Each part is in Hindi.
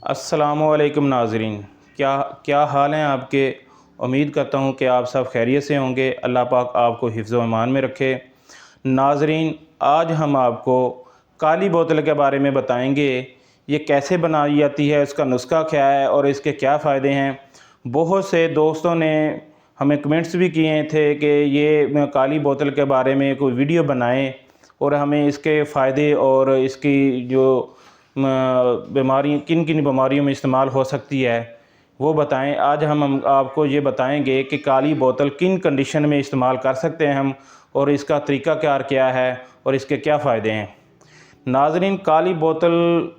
अस्सलामुअलैकुम नाज़रीन, क्या क्या हाल हैं आपके। उम्मीद करता हूँ कि आप सब खैरियत से होंगे। अल्लाह पाक आपको हिफ्ज़ व ईमान में रखे। नाज़रीन, आज हम आपको काली बोतल के बारे में बताएंगे। ये कैसे बनाई जाती है, इसका नुस्खा क्या है और इसके क्या फ़ायदे हैं। बहुत से दोस्तों ने हमें कमेंट्स भी किए थे कि ये काली बोतल के बारे में कोई वीडियो बनाएं और हमें इसके फ़ायदे और इसकी जो बीमारी किन किन बीमारियों में इस्तेमाल हो सकती है वो बताएं। आज हम आपको ये बताएंगे कि काली बोतल किन कंडीशन में इस्तेमाल कर सकते हैं हम, और इसका तरीक़ाकार क्या है और इसके क्या फ़ायदे हैं। नाज़रीन, काली बोतल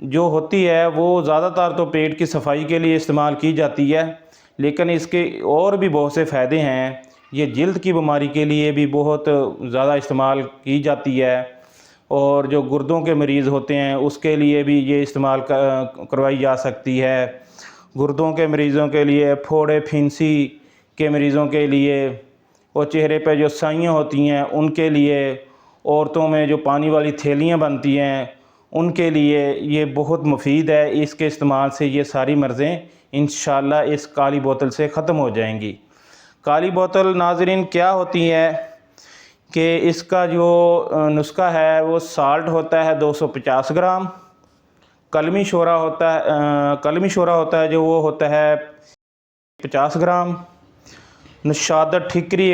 जो होती है वो ज़्यादातर तो पेट की सफाई के लिए इस्तेमाल की जाती है, लेकिन इसके और भी बहुत से फ़ायदे हैं। ये जल्द की बीमारी के लिए भी बहुत ज़्यादा इस्तेमाल की जाती है, और जो गुर्दों के मरीज़ होते हैं उसके लिए भी ये इस्तेमाल करवाई जा सकती है। गुर्दों के मरीज़ों के लिए, फोड़े फिंसी के मरीज़ों के लिए, और चेहरे पे जो साइयाँ होती हैं उनके लिए, औरतों में जो पानी वाली थैलियाँ बनती हैं उनके लिए ये बहुत मुफीद है। इसके इस्तेमाल से ये सारी मर्ज़ें इंशाअल्लाह इस काली बोतल से ख़त्म हो जाएंगी। काली बोतल नाज़रीन क्या होती है कि इसका जो नुस्खा है वो साल्ट होता है 250 ग्राम, कलमी शोरा होता है कलमी शोरा होता है जो वो होता है 50 ग्राम, नशादत ठिकरी